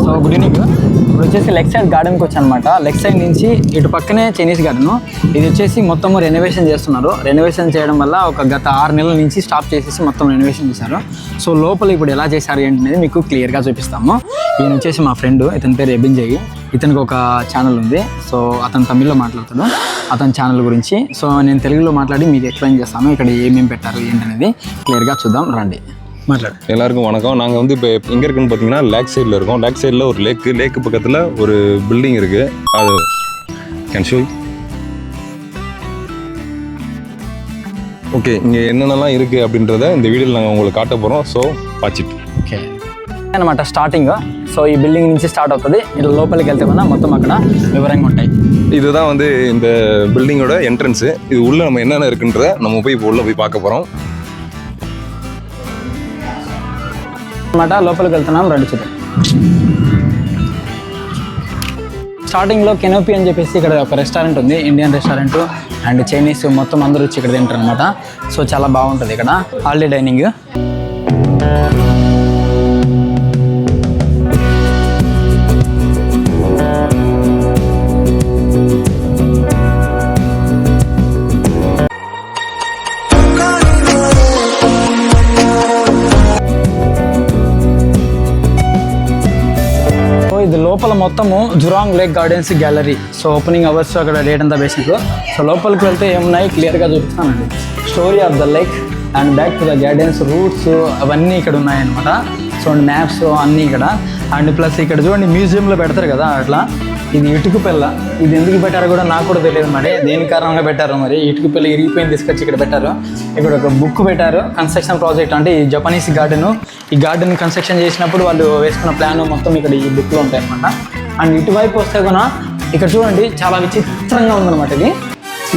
So good evening. ఇప్పుడు వచ్చేసి left side గార్డెన్కి వచ్చాను అనమాట. లెఫ్ట్ సైడ్ నుంచి ఇటు పక్కనే చైనీస్ గార్డెన్. ఇది వచ్చేసి మొత్తం రెనోవేషన్ చేస్తున్నారు. రెనోవేషన్ చేయడం వల్ల ఒక గత 6 నెలల నుంచి స్టాప్ చేసేసి మొత్తం రెనోవేషన్ చేశారు. సో లోపల ఇప్పుడు ఎలా చేశారు ఏంటనేది మీకు క్లియర్గా చూపిస్తాము. ఈయన వచ్చేసి మా ఫ్రెండ్, ఇతని పేరు ఎబిన్జయ్. ఇతనికి ఒక ఛానల్ ఉంది. సో అతను తమిళ్లో మాట్లాడతాడు అతని ఛానల్ గురించి. సో నేను తెలుగులో మాట్లాడి మీకు ఎక్స్ప్లెయిన్ చేస్తాను. ఇక్కడ ఏమేమి పెట్టారు ఏంటనేది క్లియర్గా చూద్దాం రండి. மாட்டலாம். எல்லாருக்கும் வணக்கம். நாங்கள் வந்து இப்போ எங்கே இருக்குன்னு பார்த்தீங்கன்னா லேக் சைடில் இருக்கோம். லேக் சைடில் ஒரு லேக்கு பக்கத்தில் ஒரு பில்டிங் இருக்குது. அது கேன் ஷோ. ఓకే, இங்கே என்னென்னலாம் இருக்குது அப்படின்றத இந்த வீடியோவில் நாங்கள் உங்களுக்கு காட்ட போகிறோம். ஸோ வாட்சிட். ఓకే అనమాట స్టార్టింగ్. సో ఈ బిల్డింగ్ నుంచి స్టార్ట్ అవుతుంది. ఇలా లోపలికి వెళ్తే కూడా మొత్తం అక్కడ వివరంగా ఉంటాయి. இதுதான் வந்து இந்த பில்டிங்கோட என்ட்ரன்ஸு. இது உள்ளே நம்ம என்னென்ன இருக்குன்றத நம்ம போய் இப்போ உள்ளே போய் பார்க்க போகிறோம் అనమాట. లోపలికి వెళ్తున్నాం రండి చూద్దాం. స్టార్టింగ్లో కెనోపీ అని చెప్పేసి ఇక్కడ ఒక రెస్టారెంట్ ఉంది. ఇండియన్ రెస్టారెంట్ అండ్ చైనీస్ మొత్తం అందరూ వచ్చి ఇక్కడ తింటారు అనమాట. సో చాలా బాగుంటుంది ఇక్కడ హాలిడే డైనింగ్. ఇది లోపల మొత్తము Zhurong lake gardens gallery. So opening hours అక్కడ డేట్ అంతా బేసిక్. సో లోపలికి వెళ్తే ఏమున్నాయి క్లియర్గా చూపిస్తానండి. Story of the lake and back to the gardens roots అవన్నీ ఇక్కడ ఉన్నాయన్నమాట. సో మ్యాప్స్ అన్నీ ఇక్కడ. అండ్ ప్లస్ ఇక్కడ చూడండి మ్యూజియంలో పెడతారు కదా అట్లా. ఇది ఇటుక పిల్ల. ఇది ఎందుకు పెట్టారో కూడా నాకు కూడా తెలియదు మరి. దేని కారణంగా పెట్టారు మరి. ఇటుక పిల్ల ఇరిగిపోయింది తీసుకొచ్చి ఇక్కడ పెట్టారు. ఇక్కడ ఒక బుక్ పెట్టారు. కన్స్ట్రక్షన్ ప్రాజెక్ట్ అంటే ఈ జపనీస్ గార్డెన్. ఈ గార్డెన్ కన్స్ట్రక్షన్ చేసినప్పుడు వాళ్ళు వేసుకున్న ప్లాన్ మొత్తం ఇక్కడ ఈ బుక్లో ఉంటాయి అనమాట. అండ్ ఇటువైపు వస్తే కూడా ఇక్కడ చూడండి చాలా విచిత్రంగా ఉందన్నమాట.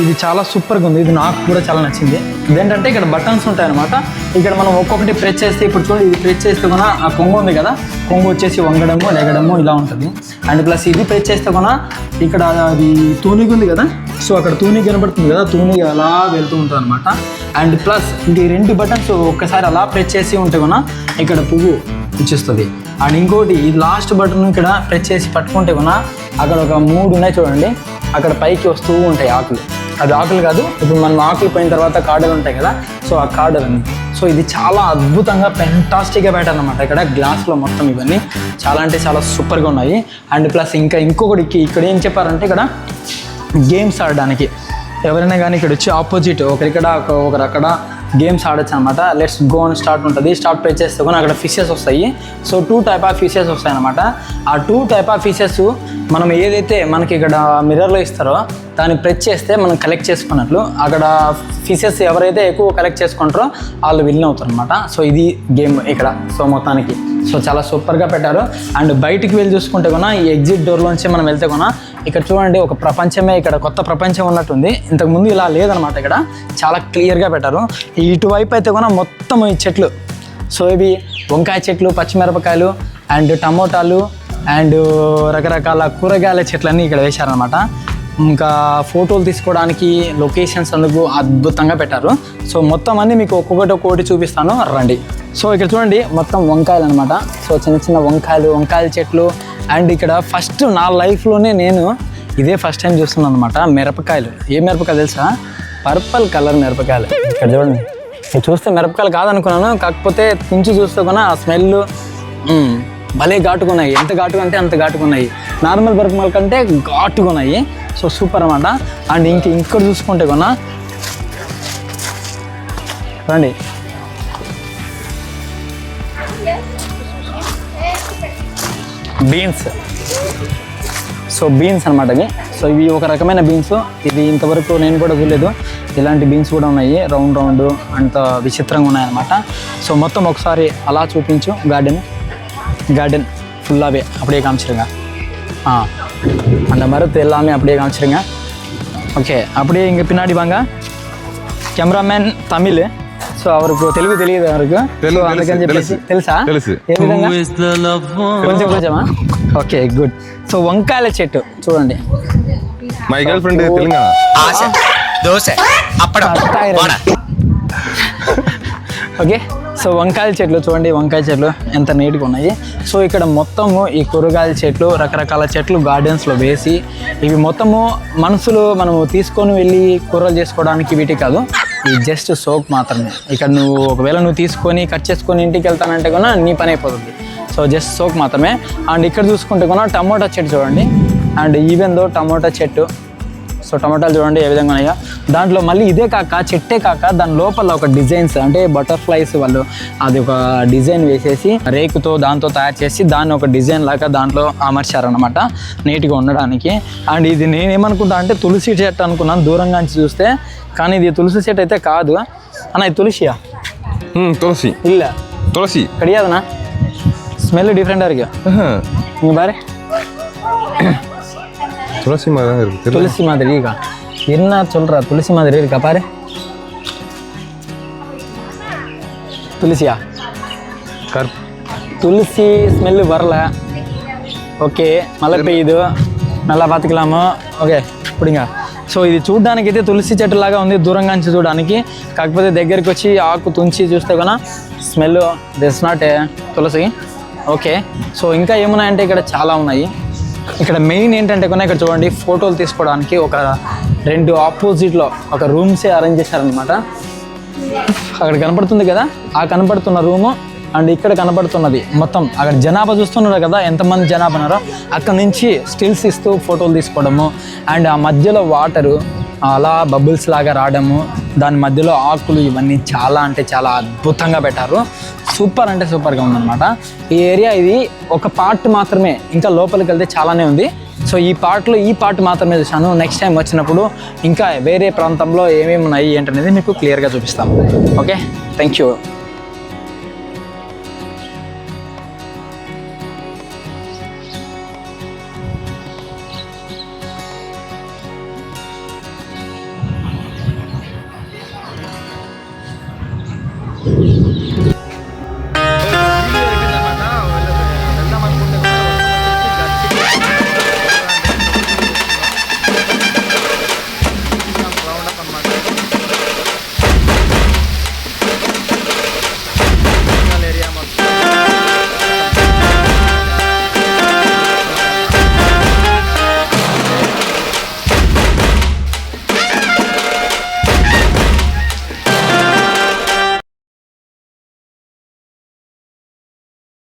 ఇది చాలా సూపర్గా ఉంది. ఇది నాకు కూడా చాలా నచ్చింది. ఇదేంటంటే ఇక్కడ బటన్స్ ఉంటాయి అనమాట. ఇక్కడ మనం ఒక్కొక్కటి ప్రెస్ చేస్తే ఇప్పుడు చూడండి ఇది ప్రెస్ చేస్తే కూడా ఆ కొంగు ఉంది కదా, కొంగు వచ్చేసి వంగడము లెగడము ఇలా ఉంటుంది. అండ్ ప్లస్ ఇది ప్రెస్ చేస్తే కూడా ఇక్కడ అది తూనిగి ఉంది కదా, సో అక్కడ తూనిగి కనబడుతుంది కదా, తూనిగి అలా వెళ్తూ ఉంటుంది అనమాట. అండ్ ప్లస్ ఇంక ఈ 2 బటన్స్ ఒక్కసారి అలా ప్రెస్ చేసి ఉంటే కూడా ఇక్కడ పువ్వు ఇచ్చేస్తుంది. అండ్ ఇంకోటి ఈ లాస్ట్ బటన్ ఇక్కడ ప్రెస్ చేసి పట్టుకుంటే కూడా అక్కడ ఒక 3 ఉన్నాయి చూడండి. అక్కడ పైకి వస్తూ ఉంటాయి ఆకులు. అది ఆకులు కాదు, ఇప్పుడు మనం ఆకులు పోయిన తర్వాత కాడలు ఉంటాయి కదా, సో ఆ కాడలు. సో ఇది చాలా అద్భుతంగా ఫెంటాస్టిక్గా పెట్టారు అనమాట. ఇక్కడ గ్లాస్లో మొత్తం ఇవన్నీ చాలా అంటే చాలా సూపర్గా ఉన్నాయి. అండ్ ప్లస్ ఇంకొకటి ఇక్కడ ఏం చెప్పారంటే ఇక్కడ గేమ్స్ ఆడడానికి ఎవరైనా కానీ ఇక్కడ వచ్చి ఆపోజిట్ ఒకరిక్కడ ఒకరక్కడ గేమ్స్ ఆడచ్చు అనమాట. లెట్స్ గో అని స్టార్ట్ ఉంటుంది. స్టార్ట్ ప్రెస్ చేస్తే కూడా అక్కడ ఫిషెస్ వస్తాయి. సో 2 టైప్ ఆఫ్ ఫిషెస్ వస్తాయి అనమాట. ఆ 2 టైప్ ఆఫ్ ఫిషెస్ మనం ఏదైతే మనకి ఇక్కడ మిర్రర్లో ఇస్తారో దాన్ని ప్రెస్ చేస్తే మనం కలెక్ట్ చేసుకున్నట్లు. అక్కడ ఫిషెస్ ఎవరైతే ఎక్కువ కలెక్ట్ చేసుకుంటారో వాళ్ళు విన్ అవుతారు అనమాట. సో ఇది గేమ్ ఇక్కడ. సో మొత్తానికి సో చాలా సూపర్గా పెట్టారు. అండ్ బయటికి వెళ్ళి చూసుకుంటే కూడా ఈ ఎగ్జిట్ డోర్లోంచి మనం వెళ్తే కూడా ఇక్కడ చూడండి ఒక ప్రపంచమే, ఇక్కడ కొత్త ప్రపంచం ఉన్నట్టుంది. ఇంతకుముందు ఇలా లేదనమాట. ఇక్కడ చాలా క్లియర్గా పెట్టారు. ఇటువైపు అయితే కూడా మొత్తం ఈ చెట్లు. సో ఇవి వంకాయ చెట్లు, పచ్చిమిరపకాయలు అండ్ టమోటాలు అండ్ రకరకాల కూరగాయల చెట్లన్నీ ఇక్కడ వేశారనమాట. ఇంకా ఫోటోలు తీసుకోవడానికి లొకేషన్స్ అందుకు అద్భుతంగా పెట్టారు. సో మొత్తం అన్నీ మీకు ఒక్కొక్కటి చూపిస్తాను రండి. సో ఇక్కడ చూడండి మొత్తం వంకాయలు అనమాట. సో చిన్న చిన్న వంకాయల చెట్లు. అండ్ ఇక్కడ ఫస్ట్ నా లైఫ్లోనే నేను ఇదే ఫస్ట్ టైం చూస్తున్నాను అనమాట మిరపకాయలు. ఏ మిరపకాయలు తెలుసా? పర్పల్ కలర్ మిరపకాయలు. ఇక్కడ చూడండి, ఇది చూస్తే మిరపకాయలు కాదనుకున్నాను. కాకపోతే తుంచి చూస్తే కూడా ఆ స్మెల్ భలే ఘాటుకున్నాయి. ఎంత ఘాటుగా అంటే అంత ఘాటుకున్నాయి. నార్మల్ మిరపకాయల కంటే ఘాటుకున్నాయి. సో సూపర్ అన్నమాట. అండ్ ఇక్కడ చూసుకుంటే కూడా రండి, బీన్స్. సో బీన్స్ అనమాట ఇవి. సో ఇవి ఒక రకమైన బీన్స్. ఇది ఇంతవరకు నేను కూడా చూడలేదు. ఇలాంటి బీన్స్ కూడా ఉన్నాయి, రౌండ్ అంత విచిత్రంగా ఉన్నాయన్నమాట. సో మొత్తం ఒకసారి అలా చూపించు. గార్డెన్ ஃபுல்லாகவே அப்படியே காமிச்சிருங்க. அந்த மரத்து எல்லாமே அப்படியே காமிச்சிருங்க. ஓகே, அப்படியே இங்கே பின்னாடி வாங்க. కెమెరామెన్ తమిళ్. సో அவருக்கு తెలుగు తెలియదు. அவருக்கு అందుకని చెప్పేసి తెలుసా ఏ విధంగా కొంచెమా? Okay good. సో వంకాయల చెట్టు చూడండి. My girl friend Telugu Asha dosa appadam. Okay, so వంకాయల చెట్లు చూడండి, వంకాయ చెట్లు ఎంత నీట్గా ఉన్నాయి. సో ఇక్కడ మొత్తము ఈ కూరగాయల చెట్లు, రకరకాల చెట్లు గార్డెన్స్లో వేసి ఇవి మొత్తము మనుషులు మనము తీసుకొని వెళ్ళి కూరలు చేసుకోవడానికి వీటి కాదు, ఈ జస్ట్ సోక్ మాత్రమే. ఇక్కడ నువ్వు ఒకవేళ నువ్వు తీసుకొని కట్ చేసుకొని ఇంటికి వెళ్తానంటే కూడా నీ పని అయిపోతుంది. సో జస్ట్ సోక్ మాత్రమే. అండ్ ఇక్కడ చూసుకుంటే కూడా టమోటా చెట్టు చూడండి. అండ్ ఈవెన్ దో టమోటా చెట్టు, సో టమాటాలు చూడండి ఏ విధంగా ఉన్నాయో. దాంట్లో మళ్ళీ ఇదే కాక చెట్టే కాక దాని లోపల ఒక డిజైన్స్ అంటే బటర్ఫ్లైస్ వాళ్ళు అది ఒక డిజైన్ వేసేసి రేకుతో దాంతో తయారు చేసి దాన్ని ఒక డిజైన్ లాగా దాంట్లో అమర్చారనమాట నీట్గా ఉండడానికి. అండ్ ఇది నేనేమనుకుంటా అంటే తులసి చెట్టు అనుకున్నాను దూరంగా నుంచి చూస్తే, కానీ ఇది తులసి చెట్టు అయితే కాదు అన్న. ఇది తులసియా? துளசி இல்லை துளசி கிடையாதுண்ணா. ஸ்மெல்லு டிஃப்ரெண்ட்டாக இருக்கு. இங்கே பாரு, துளசி மாதிரி தான் இருக்கு. துளசி மாதிரி இருக்கா? என்ன சொல்கிற, துளசி மாதிரி இருக்கா பாரு. துளசியா? துளசி ஸ்மெல்லு வரல. ఓకే మళ్ళీ పెయ్యదు, நல்லா பார்த்துக்கலாమో. ఓకే ఇప్పుడుగా. సో ఇది చూడడానికి అయితే తులసి చెట్టు లాగా ఉంది దూరంగా నుంచి చూడడానికి, కాకపోతే దగ్గరికి వచ్చి ఆకు తుంచి చూస్తే కన్నా smell this not a tulasi. Okay so ఇంకా ఏమున్నాయంటే ఇక్కడ చాలా ఉన్నాయి. ఇక్కడ మెయిన్ ఏంటంటే కన్నా ఇక్కడ చూడండి ఫోటోలు తీసుకోవడానికి ఒక 2 ఆపోజిట్లో ఒక రూమ్సే అరేంజ్ చేశారనమాట. అక్కడ కనపడుతుంది కదా ఆ కనపడుతున్న రూము అండ్ ఇక్కడ కనపడుతున్నది మొత్తం అక్కడ జనాభా చూస్తున్నారు కదా ఎంతమంది జనాభా ఉన్నారో, అక్కడ నుంచి స్టిల్స్ ఇస్తూ ఫోటోలు తీసుకోవడము. అండ్ ఆ మధ్యలో వాటరు అలా బబుల్స్ లాగా రావడము, దాని మధ్యలో ఆకులు, ఇవన్నీ చాలా అంటే చాలా అద్భుతంగా పెట్టారు. సూపర్ అంటే సూపర్గా ఉందన్నమాట ఈ ఏరియా. ఇది ఒక పార్ట్ మాత్రమే, ఇంకా లోపలికి వెళ్తే చాలానే ఉంది. సో ఈ పార్ట్ మాత్రమే చూశాను. నెక్స్ట్ టైం వచ్చినప్పుడు ఇంకా వేరే ప్రాంతంలో ఏమేమి ఉన్నాయి ఏంటనేది మీకు క్లియర్గా చూపిస్తాం. Okay, thank you.